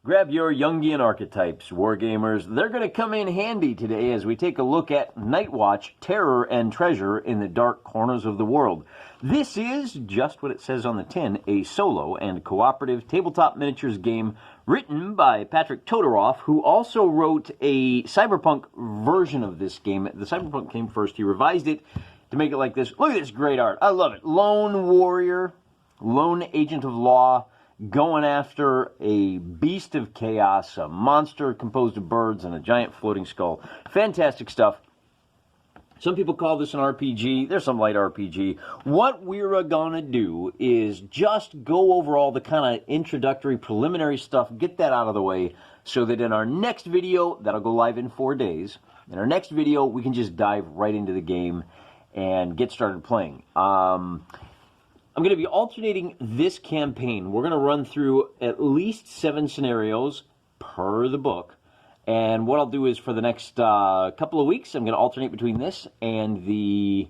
Grab your Jungian archetypes, wargamers. They're going to come in handy today as we take a look at Nightwatch, Terror and Treasure in the Dark Corners of the World. This is, just what it says on the tin, a solo and cooperative tabletop miniatures game written by Patrick Todoroff, who also wrote a cyberpunk version of this game. The cyberpunk came first. He revised it to make it like this. Look at this great art. I love it. Lone warrior, lone agent of law, going after a beast of chaos, a monster composed of birds and a giant floating skull. Fantastic stuff. Some people call this an RPG. There's some light RPG. What we're going to do is just go over all the kind of introductory, preliminary stuff, get that out of the way, so that in our next video, that'll go live in 4 days, in our next video, we can just dive right into the game and get started playing. I'm going to be alternating this campaign. We're going to run through at least 7 scenarios per the book. And what I'll do is for the next couple of weeks, I'm going to alternate between this and the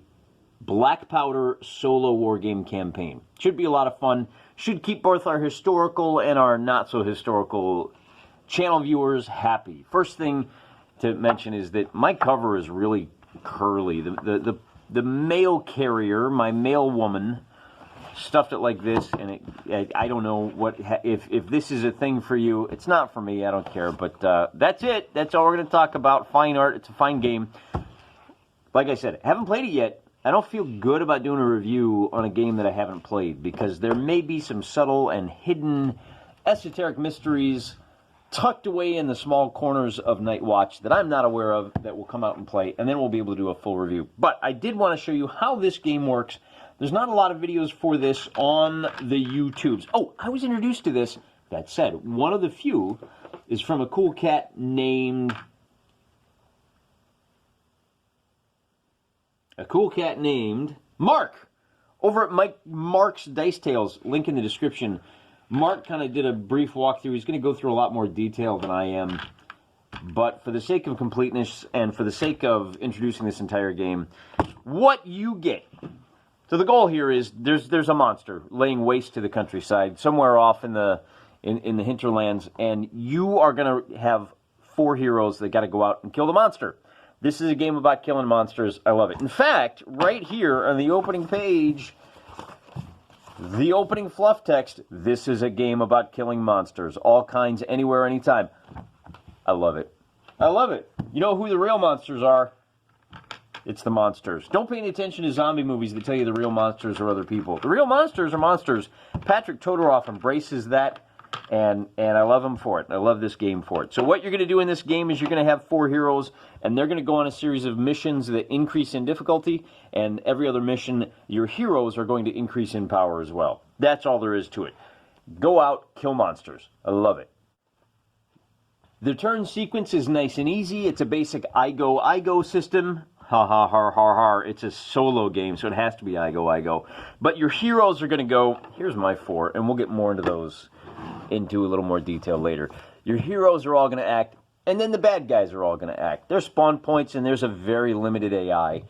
Black Powder solo wargame campaign. Should be a lot of fun. Should keep both our historical and our not-so-historical channel viewers happy. First thing to mention is that my cover is really curly. The mail carrier, my mail woman, stuffed it like this, and I don't know what if this is a thing for you. It's not for me. I don't care. But that's it. That's all we're going to talk about. Fine art. It's a fine game. Like I said, I haven't played it yet. I don't feel good about doing a review on a game that I haven't played because there may be some subtle and hidden esoteric mysteries tucked away in the small corners of Nightwatch that I'm not aware of that will come out and play, and then we'll be able to do a full review. But I did want to show you how this game works. There's not a lot of videos for this on the YouTubes. Oh, I was introduced to this. That said, one of the few is from a cool cat named... Mark! Over at Mark's Dice Tales, link in the description. Mark kind of did a brief walkthrough. He's going to go through a lot more detail than I am. But for the sake of completeness and for the sake of introducing this entire game, what you get... So the goal here is there's a monster laying waste to the countryside somewhere off in the hinterlands, and you are going to have 4 heroes that got to go out and kill the monster. This is a game about killing monsters. I love it. In fact, right here on the opening page, the opening fluff text, this is a game about killing monsters. All kinds, anywhere, anytime. I love it. I love it. You know who the real monsters are? It's the monsters. Don't pay any attention to zombie movies that tell you the real monsters are other people. The real monsters are monsters. Patrick Todoroff embraces that, and I love him for it. I love this game for it. So what you're going to do in this game is you're going to have 4 heroes, and they're going to go on a series of missions that increase in difficulty, and every other mission, your heroes are going to increase in power as well. That's all there is to it. Go out, kill monsters. I love it. The turn sequence is nice and easy. It's a basic I go system. Ha ha ha ha ha. It's a solo game, so it has to be I go. But your heroes are going to go, here's my 4, and we'll get more into those into a little more detail later. Your heroes are all going to act, and then the bad guys are all going to act. There's spawn points, and there's a very limited AI.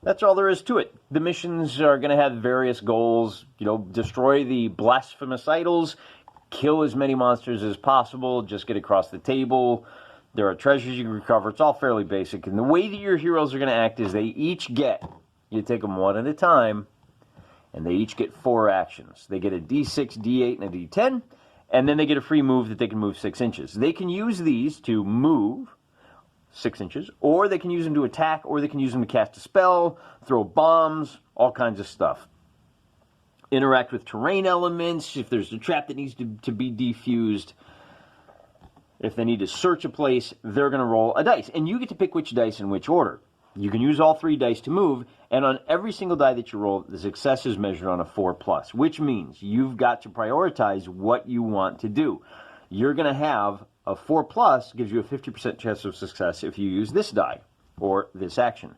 That's all there is to it. The missions are going to have various goals. You know, destroy the blasphemous idols, kill as many monsters as possible, just get across the table. There are treasures you can recover. It's all fairly basic. And the way that your heroes are going to act is they each get, you take them one at a time, and they each get 4 actions. They get a D6, D8, and a D10, and then they get a free move that they can move 6 inches. They can use these to move 6 inches, or they can use them to attack, or they can use them to cast a spell, throw bombs, all kinds of stuff. Interact with terrain elements, if there's a trap that needs to be defused. If they need to search a place, they're going to roll a dice. And you get to pick which dice in which order. You can use all 3 dice to move, and on every single die that you roll, the success is measured on a 4+, which means you've got to prioritize what you want to do. You're going to have a 4+, gives you a 50% chance of success if you use this die, or this action.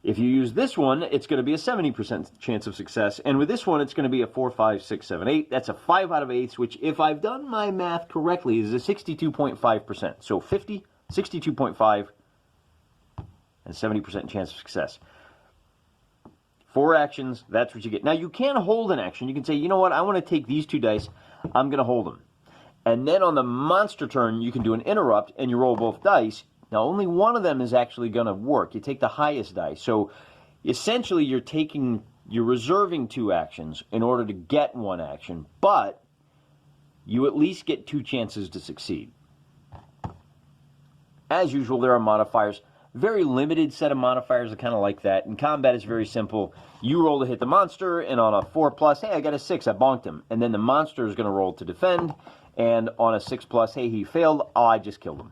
If you use this one, it's going to be a 70% chance of success. And with this one, it's going to be a 4, 5, 6, 7, 8. That's a 5 out of 8, which, if I've done my math correctly, is a 62.5%. So 50, 62.5, and 70% chance of success. 4 actions, that's what you get. Now, you can hold an action. You can say, you know what, I want to take these 2 dice. I'm going to hold them. And then on the monster turn, you can do an interrupt, and you roll both dice. Now, only one of them is actually going to work. You take the highest dice. So, essentially, you're reserving 2 actions in order to get 1 action, but you at least get 2 chances to succeed. As usual, there are modifiers. Very limited set of modifiers. I kind of like that. In combat, it's very simple. You roll to hit the monster, and on a 4+, hey, I got a 6, I bonked him. And then the monster is going to roll to defend, and on a 6+, hey, he failed, oh, I just killed him.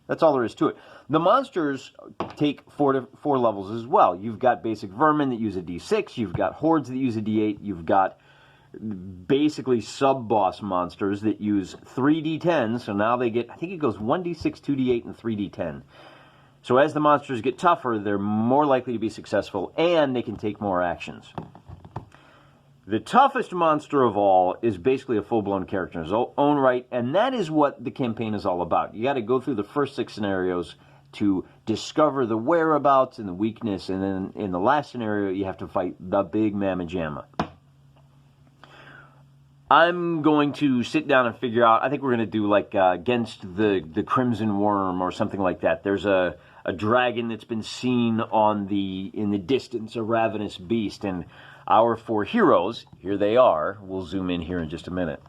That's all there is to it. The monsters take 4 levels as well. You've got basic vermin that use a d6. You've got hordes that use a d8. You've got basically sub-boss monsters that use 3d10. So now they get, I think it goes 1d6, 2d8, and 3d10. So as the monsters get tougher, they're more likely to be successful, and they can take more actions. The toughest monster of all is basically a full-blown character in his own right, and that is what the campaign is all about. You got to go through the first 6 scenarios to discover the whereabouts and the weakness, and then in the last scenario, you have to fight the big mamma jamma. I'm going to sit down and figure out, I think we're going to do like against the Crimson Worm or something like that. There's a dragon that's been seen in the distance, a ravenous beast, and our 4 heroes, here they are, we'll zoom in here in just a minute.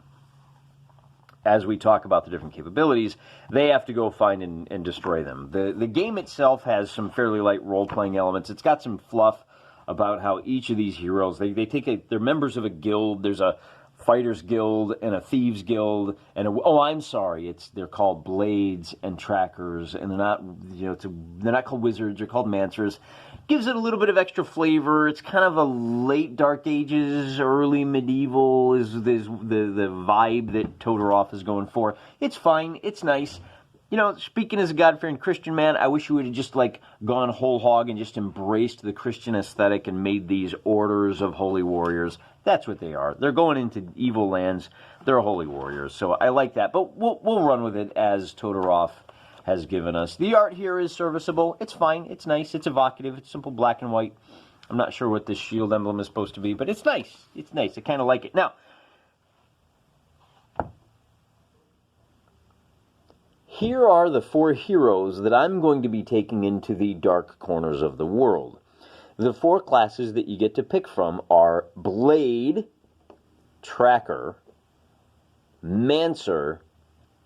As we talk about the different capabilities, they have to go find and destroy them. The game itself has some fairly light role-playing elements. It's got some fluff about how each of these heroes, they're members of a guild. There's a Fighters Guild and a Thieves Guild, and they're called Blades and Trackers, and they're not called Wizards, they're called Mancers. Gives it a little bit of extra flavor. It's kind of a late Dark Ages, early medieval is the vibe that Todorov is going for. It's fine. It's nice. Speaking as a God-fearing Christian man, I wish you would have just gone whole hog and just embraced the Christian aesthetic and made these orders of holy warriors. That's what they are. They're going into evil lands. They're holy warriors. So I like that. But we'll run with it as Todorov has given us. The art here is serviceable. It's fine. It's nice. It's evocative. It's simple black and white. I'm not sure what this shield emblem is supposed to be, but it's nice. It's nice. I kind of like it. Now, here are the 4 heroes that I'm going to be taking into the dark corners of the world. The 4 classes that you get to pick from are Blade, Tracker, Mancer,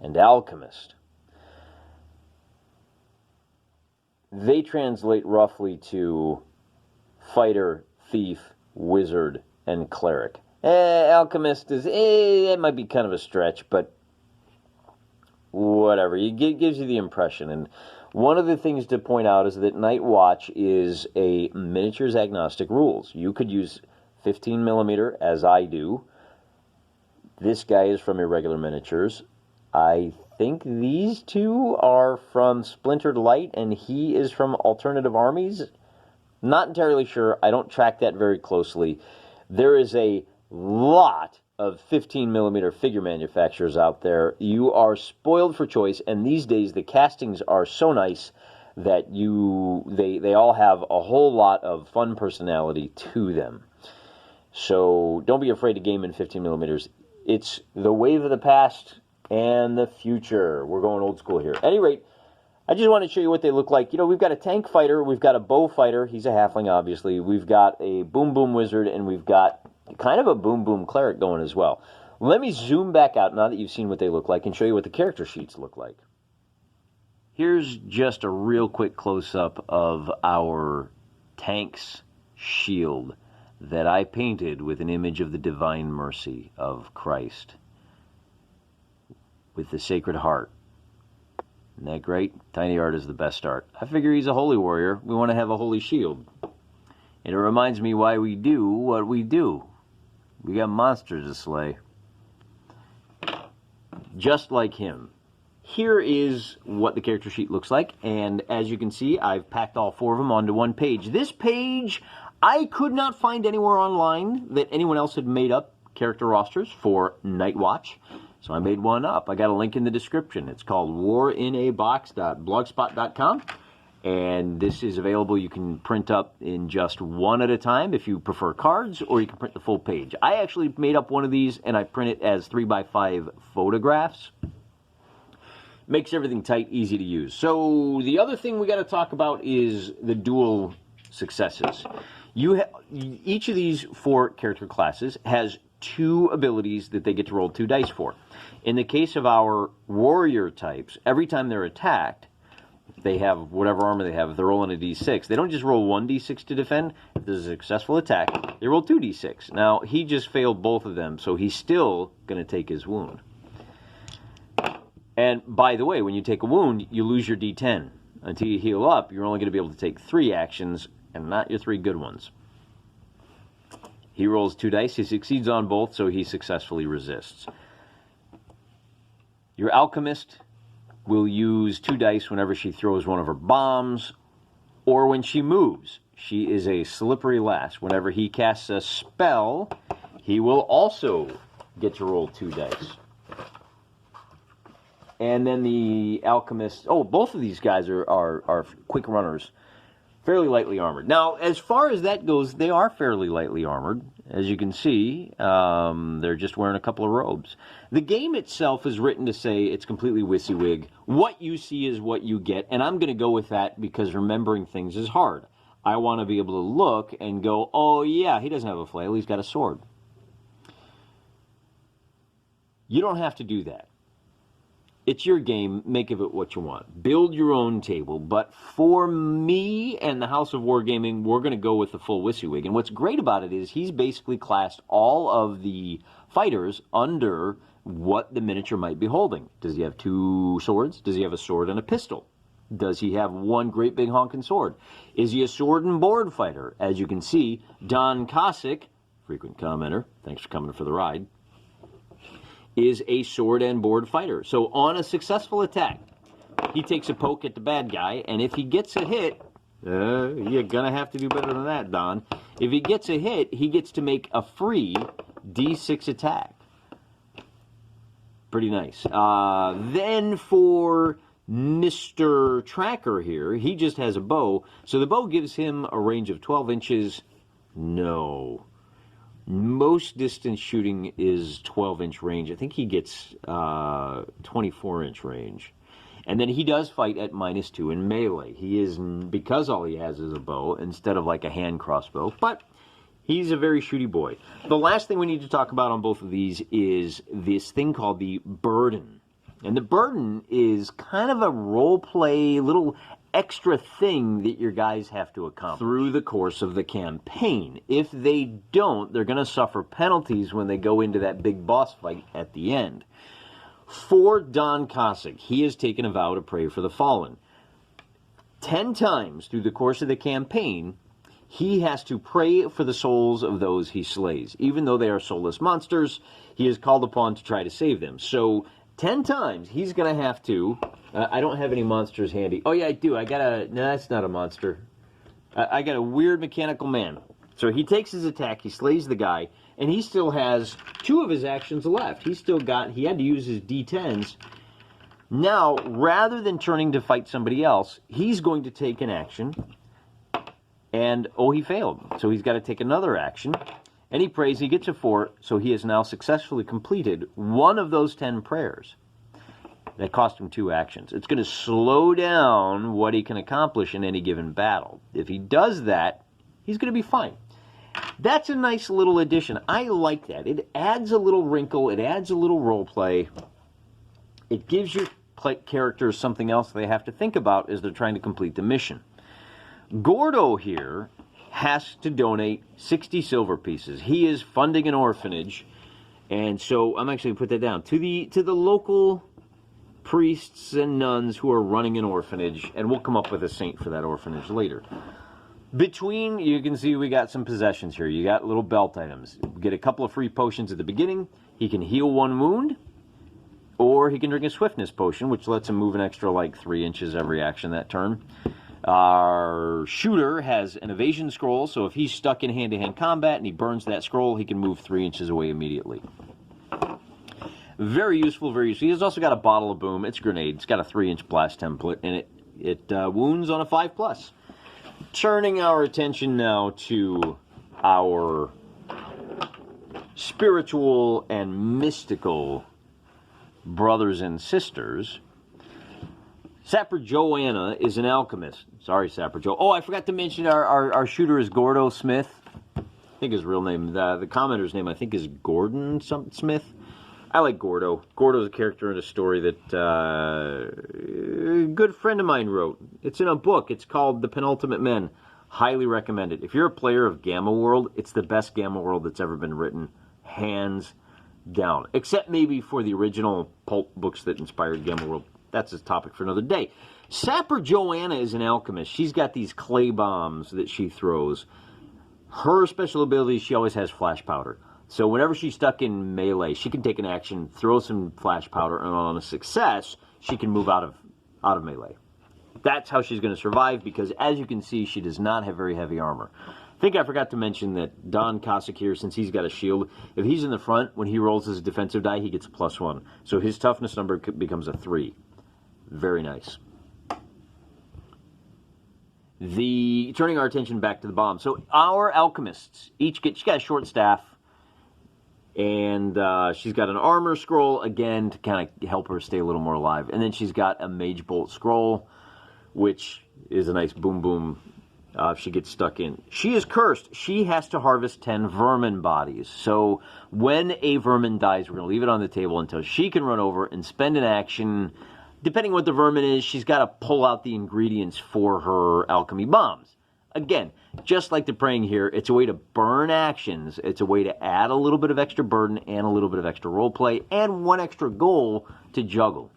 and Alchemist. They translate roughly to Fighter, Thief, Wizard, and Cleric. Alchemist it might be kind of a stretch, but whatever. It gives you the impression. And one of the things to point out is that Nightwatch is a miniatures agnostic rules. You could use 15 millimeter, as I do. This guy is from Irregular Miniatures. I think these 2 are from Splintered Light, and he is from Alternative Armies. Not entirely sure. I don't track that very closely. There is a lot of 15 millimeter figure manufacturers out there. You are spoiled for choice, and these days the castings are so nice that they all have a whole lot of fun personality to them. So don't be afraid to game in 15 millimeters. It's the wave of the past and the future. We're going old school here. At any rate, I just want to show you what they look like. We've got a tank fighter, we've got a bow fighter, he's a halfling obviously, we've got a boom boom wizard, and we've got kind of a boom boom cleric going as well. Let me zoom back out now that you've seen what they look like and show you what the character sheets look like. Here's just a real quick close-up of our tank's shield that I painted with an image of the Divine Mercy of Christ with the Sacred Heart. Isn't that great? Tiny art is the best art. I figure he's a holy warrior. We want to have a holy shield. And it reminds me why we do what we do. We got monsters to slay. Just like him. Here is what the character sheet looks like. And as you can see, I've packed all 4 of them onto one page. This page, I could not find anywhere online that anyone else had made up character rosters for Nightwatch. So I made one up. I got a link in the description. It's called warinabox.blogspot.com. And this is available. You can print up in just one at a time if you prefer cards, or you can print the full page. I actually made up one of these, and I print it as 3x5 photographs. Makes everything tight, easy to use. So the other thing we got to talk about is the dual successes. Each of these 4 character classes has 2 abilities that they get to roll 2 dice for. In the case of our warrior types, every time they're attacked, they have whatever armor they have. If they're rolling a d6, they don't just roll 1d6 to defend. If there's a successful attack, they roll 2d6. Now, he just failed both of them, so he's still going to take his wound. And by the way, when you take a wound, you lose your d10. Until you heal up, you're only going to be able to take 3 actions, and not your 3 good ones. He rolls 2 dice. He succeeds on both, so he successfully resists. Your alchemist will use 2 dice whenever she throws one of her bombs, or when she moves. She is a slippery lass. Whenever he casts a spell, he will also get to roll 2 dice. And then the alchemist... Oh, both of these guys are quick runners. Fairly lightly armored. Now, as far as that goes, they are fairly lightly armored. As you can see, they're just wearing a couple of robes. The game itself is written to say it's completely WYSIWYG. What you see is what you get, and I'm going to go with that because remembering things is hard. I want to be able to look and go, oh yeah, he doesn't have a flail, he's got a sword. You don't have to do that. It's your game, make of it what you want. Build your own table, but for me and the House of Wargaming, we're going to go with the full WYSIWYG. And what's great about it is he's basically classed all of the fighters under what the miniature might be holding. Does he have 2 swords? Does he have a sword and a pistol? Does he have 1 great big honking sword? Is he a sword and board fighter? As you can see, Don Cossack, frequent commenter, thanks for coming for the ride, is a sword and board fighter. So on a successful attack, he takes a poke at the bad guy, and if he gets a hit, you're going to have to do better than that, Don. If he gets a hit, he gets to make a free D6 attack. Pretty nice. Then for Mr. Tracker here, he just has a bow. So the bow gives him a range of 12 inches. No. Most distance shooting is 12-inch range. I think he gets 24-inch range. And then he does fight at -2 in melee. He is, because all he has is a bow, instead of like a hand crossbow. But he's a very shooty boy. The last thing we need to talk about on both of these is this thing called the burden. And the burden is kind of a role-play, little extra thing that your guys have to accomplish through the course of the campaign. If they don't, they're going to suffer penalties when they go into that big boss fight at the end. For Don Cossack, he has taken a vow to pray for the fallen. 10 times through the course of the campaign, he has to pray for the souls of those he slays. Even though they are soulless monsters, he is called upon to try to save them. So 10 times he's going to have to... I don't have any monsters handy. Oh, yeah, I do. I got a... No, that's not a monster. I got a weird mechanical man. So he takes his attack, he slays the guy, and he still has 2 of his actions left. He still got... He had to use his D10s. Now, rather than turning to fight somebody else, he's going to take an action. And, oh, he failed. So he's got to take another action. And he prays, he gets a 4, so he has now successfully completed one of those 10 prayers. That cost him 2 actions. It's going to slow down what he can accomplish in any given battle. If he does that, he's going to be fine. That's a nice little addition. I like that. It adds a little wrinkle. It adds a little role play. It gives your characters something else they have to think about as they're trying to complete the mission. Gordo here has to donate 60 silver pieces. He is funding an orphanage, and so I'm actually going to put that down. To the local priests and nuns who are running an orphanage, and we'll come up with a saint for that orphanage later. Between, you can see we got some possessions here. You got little belt items. Get a couple of free potions at the beginning. He can heal 1 wound, or he can drink a swiftness potion, which lets him move an extra like 3 inches every action that turn. Our shooter has an evasion scroll, so if he's stuck in hand-to-hand combat and he burns that scroll, he can move 3 inches away immediately. Very useful, very useful. He's also got a bottle of boom. It's a grenade. It's got a 3-inch blast template, and it It wounds on a 5+. Turning our attention now to our spiritual and mystical brothers and sisters. Sapper Joanna is an alchemist. Sorry, Sapper Joe. Oh, I forgot to mention our shooter is Gordo Smith. I think his real name, the commenter's name, I think is Gordon Smith. I like Gordo. Gordo's a character in a story that a good friend of mine wrote. It's in a book. It's called The Penultimate Men. Highly recommend it. If you're a player of Gamma World, it's the best Gamma World that's ever been written. Hands down. Except maybe for the original pulp books that inspired Gamma World. That's a topic for another day. Sapper Joanna is an alchemist. She's got these clay bombs that she throws. Her special ability, she always has flash powder. So whenever she's stuck in melee, she can take an action, throw some flash powder, and on a success, she can move out of melee. That's how she's going to survive, because as you can see, she does not have very heavy armor. I think I forgot to mention that Don Cossack here, since he's got a shield, if he's in the front, when he rolls his defensive die, he gets a +1. So his toughness number becomes a 3. Very nice. Turning our attention back to the bomb. So our alchemists, she got a short staff, and she's got an armor scroll, again, to kind of help her stay a little more alive. And then she's got a mage bolt scroll, which is a nice boom boom if she gets stuck in. She is cursed. She has to harvest 10 vermin bodies. So when a vermin dies, we're going to leave it on the table until she can run over and spend an action. Depending what the vermin is, she's got to pull out the ingredients for her alchemy bombs. Again, just like the praying here, it's a way to burn actions. It's a way to add a little bit of extra burden and a little bit of extra roleplay and one extra goal to juggle.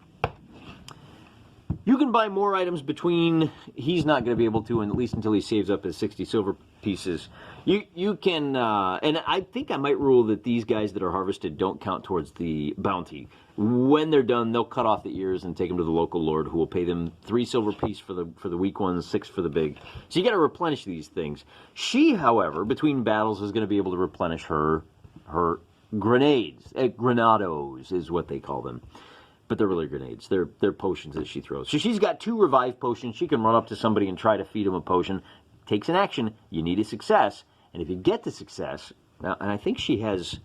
You can buy more items between, he's not going to be able to, and at least until he saves up his 60 silver pieces. You can, and I think I might rule that these guys that are harvested don't count towards the bounty. When they're done, they'll cut off the ears and take them to the local lord, who will pay them 3 silver piece for the weak ones, 6 for the big. So you got to replenish these things. She, however, between battles, is going to be able to replenish her grenades. Grenados is what they call them. But they're really grenades. They're potions that she throws. So she's got 2 revive potions. She can run up to somebody and try to feed them a potion. Takes an action. You need a success. And if you get the success, now, and I think she has,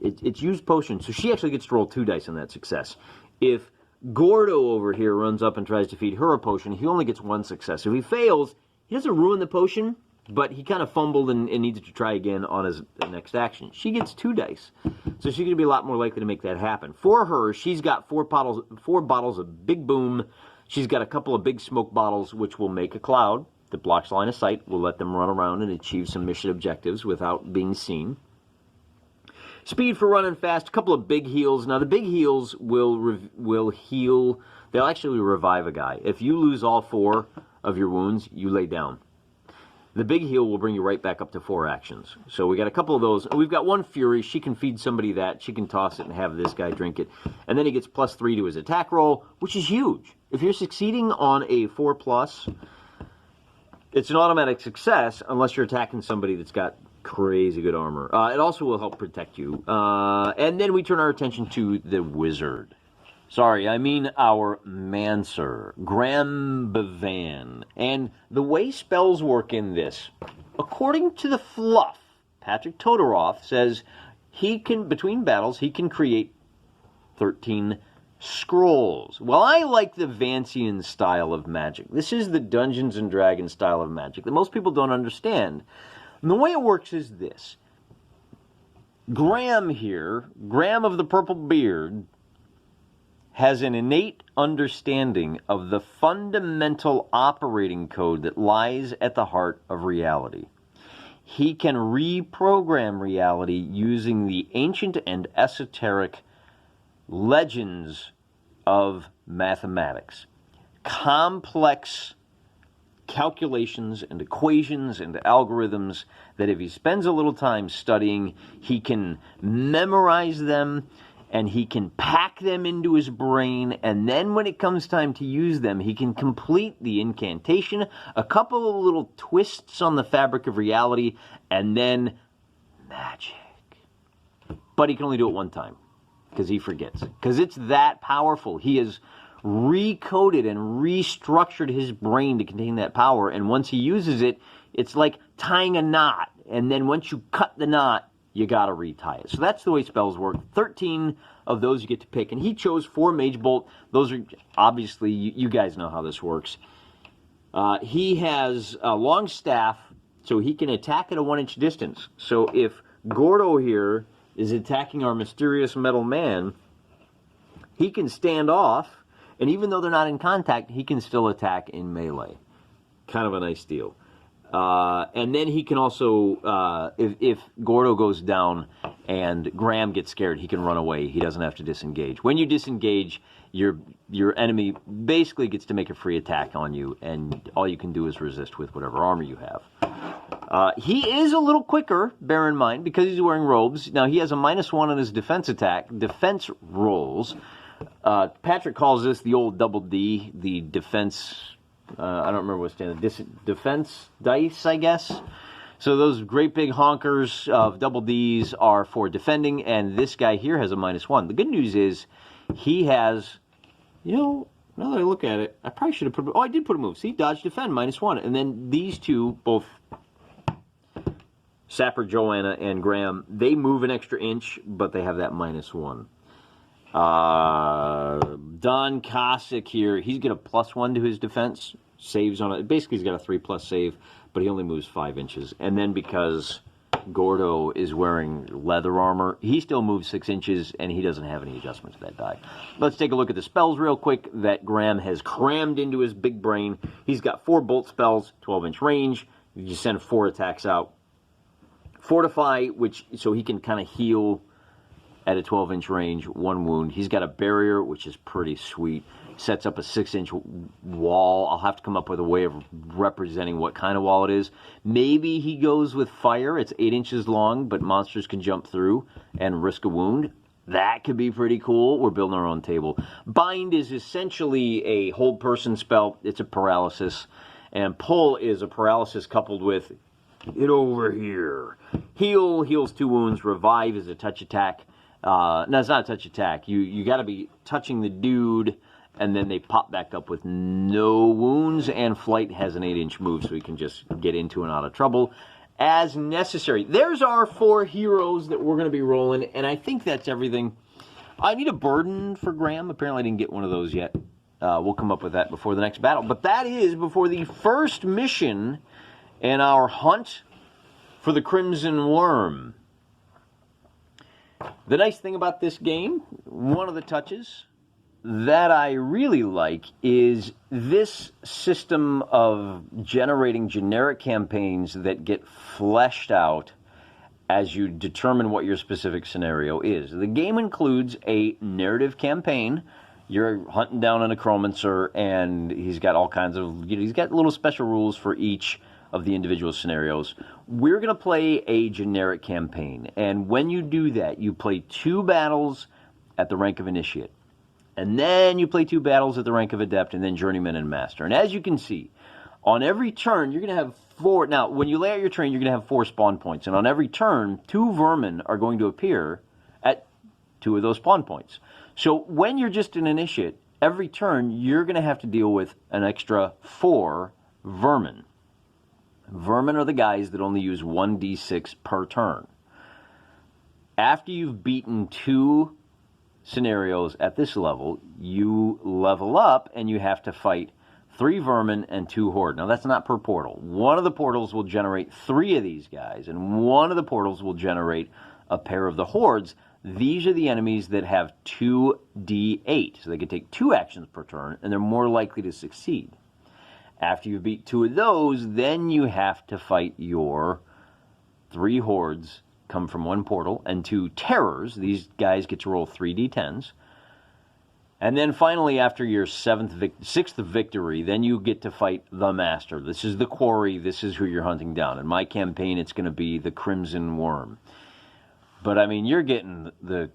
it's used potions, so she actually gets to roll 2 dice on that success. If Gordo over here runs up and tries to feed her a potion, he only gets 1 success. If he fails, he doesn't ruin the potion, but he kind of fumbled and needed to try again on his next action. She gets 2 dice. So she's going to be a lot more likely to make that happen. For her, she's got 4 bottles of Big Boom. She's got a couple of big smoke bottles, which will make a cloud that blocks line of sight. Will let them run around and achieve some mission objectives without being seen. Speed for running fast. A couple of big heals. Now, the big heals will heal. They'll actually revive a guy. If you lose all 4 of your wounds, you lay down. The big heal will bring you right back up to 4 actions. So we got a couple of those. We've got 1 Fury. She can feed somebody that. She can toss it and have this guy drink it. And then he gets +3 to his attack roll, which is huge. If you're succeeding on a 4+, it's an automatic success unless you're attacking somebody that's got crazy good armor. It also will help protect you. And then we turn our attention to the wizard. Sorry, I mean our Mancer, Graham Bevan. And the way spells work in this, according to the fluff, Patrick Todorov says he can, between battles, he can create 13 scrolls. Well, I like the Vancian style of magic. This is the Dungeons and Dragons style of magic that most people don't understand. And the way it works is this. Graham here, Graham of the Purple Beard, has an innate understanding of the fundamental operating code that lies at the heart of reality. He can reprogram reality using the ancient and esoteric legends of mathematics. Complex calculations and equations and algorithms that if he spends a little time studying, he can memorize them and he can pack them into his brain, and then when it comes time to use them, he can complete the incantation, a couple of little twists on the fabric of reality, and then magic. But he can only do it one time, because he forgets. Because it's that powerful. He is recoded and restructured his brain to contain that power. And once he uses it, it's like tying a knot. And then once you cut the knot, you got to retie it. So that's the way spells work. 13 of those you get to pick. And he chose 4 Mage Bolt. Those are, obviously, you guys know how this works. He has a long staff, so he can attack at a 1-inch distance. So if Gordo here is attacking our mysterious metal man, he can stand off, and even though they're not in contact, he can still attack in melee. Kind of a nice deal. And then he can also, if Gordo goes down and Graham gets scared, he can run away. He doesn't have to disengage. When you disengage, your enemy basically gets to make a free attack on you, and all you can do is resist with whatever armor you have. He is a little quicker, bear in mind, because he's wearing robes. Now, he has a -1 on his defense rolls. Patrick calls this the old double D, the defense... I don't remember what standard. Defense dice, I guess. So those great big honkers of double Ds are for defending, and this guy here has a -1. The good news is he has, now that I look at it, I probably should have put... Oh, I did put a move. See, dodge, defend, -1. And then these two, both Sapper, Joanna, and Graham, they move an extra inch, but they have that -1. Don Cossack here, he's got a +1 to his defense, saves on it. Basically, he's got a 3+ save, but he only moves 5 inches. And then because Gordo is wearing leather armor, he still moves 6 inches, and he doesn't have any adjustment to that die. Let's take a look at the spells real quick that Graham has crammed into his big brain. He's got 4 bolt spells, 12-inch range. You send 4 attacks out. Fortify, so he can kind of heal at a 12-inch range, 1 wound. He's got a barrier, which is pretty sweet. Sets up a 6-inch wall. I'll have to come up with a way of representing what kind of wall it is. Maybe he goes with fire. It's 8 inches long, but monsters can jump through and risk a wound. That could be pretty cool. We're building our own table. Bind is essentially a hold person spell. It's a paralysis. And pull is a paralysis coupled with get over here. Heal heals 2 wounds. Revive is a touch attack. No, it's not a touch attack. You got to be touching the dude, and then they pop back up with no wounds, and Flight has an 8-inch move, so he can just get into and out of trouble as necessary. There's our 4 heroes that we're going to be rolling, and I think that's everything. I need a burden for Graham. Apparently I didn't get one of those yet. We'll come up with that before the next battle. But that is before the first mission in our hunt for the Crimson Worm. The nice thing about this game, one of the touches that I really like, is this system of generating generic campaigns that get fleshed out as you determine what your specific scenario is. The game includes a narrative campaign. You're hunting down a necromancer, and he's got all kinds of, he's got little special rules for each of the individual scenarios. We're going to play a generic campaign, and when you do that, you play 2 battles at the rank of Initiate, and then you play 2 battles at the rank of Adept, and then Journeyman and Master. And as you can see, on every turn, you're going to have 4... Now, when you lay out your train, you're going to have 4 spawn points, and on every turn, 2 vermin are going to appear at 2 of those spawn points. So when you're just an Initiate, every turn, you're going to have to deal with an extra 4 vermin. Vermin are the guys that only use 1d6 per turn. After you've beaten 2 scenarios at this level, you level up and you have to fight 3 vermin and 2 horde. Now that's not per portal. One of the portals will generate 3 of these guys, and one of the portals will generate a pair of the hordes. These are the enemies that have 2d8, so they can take 2 actions per turn, and they're more likely to succeed. After you beat 2 of those, then you have to fight your 3 hordes, come from 1 portal, and 2 terrors. These guys get to roll 3d10s. And then finally, after your 6th victory, then you get to fight the Master. This is the quarry. This is who you're hunting down. In my campaign, it's going to be the Crimson Worm. But, I mean, you're getting the...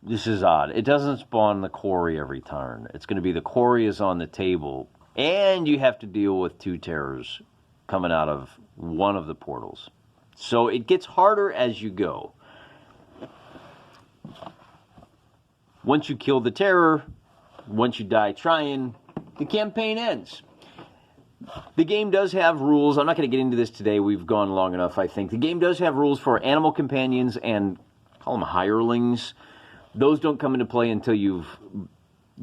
This is odd. It doesn't spawn the quarry every turn. It's going to be the quarry is on the table, and you have to deal with 2 terrors coming out of one of the portals. So it gets harder as you go. Once you kill the terror, once you die trying, the campaign ends. The game does have rules. I'm not going to get into this today. We've gone long enough, I think. The game does have rules for animal companions and, call them hirelings. Those don't come into play until you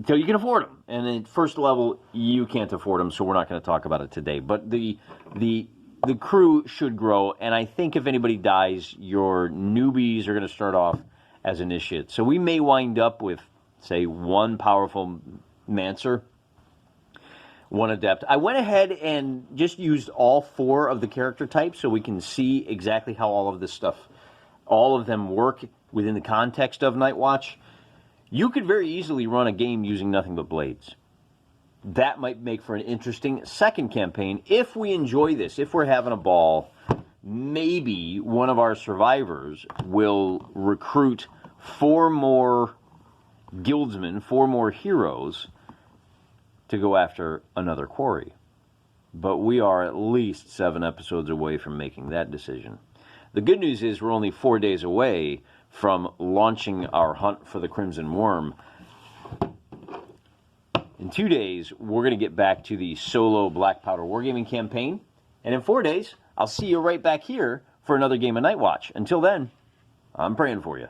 can afford them. And at first level, you can't afford them, so we're not going to talk about it today. But the crew should grow, and I think if anybody dies, your newbies are going to start off as initiates. So we may wind up with, say, one powerful Mancer, one adept. I went ahead and just used all 4 of the character types so we can see exactly how all of this stuff, all of them work within the context of Nightwatch. You could very easily run a game using nothing but blades. That might make for an interesting second campaign. If we enjoy this, if we're having a ball, maybe one of our survivors will recruit 4 more guildsmen, 4 more heroes, to go after another quarry. But we are at least 7 episodes away from making that decision. The good news is we're only 4 days away from launching our hunt for the Crimson Worm. In 2 days, we're going to get back to the solo Black Powder Wargaming campaign. And in 4 days, I'll see you right back here for another game of Nightwatch. Until then, I'm praying for you.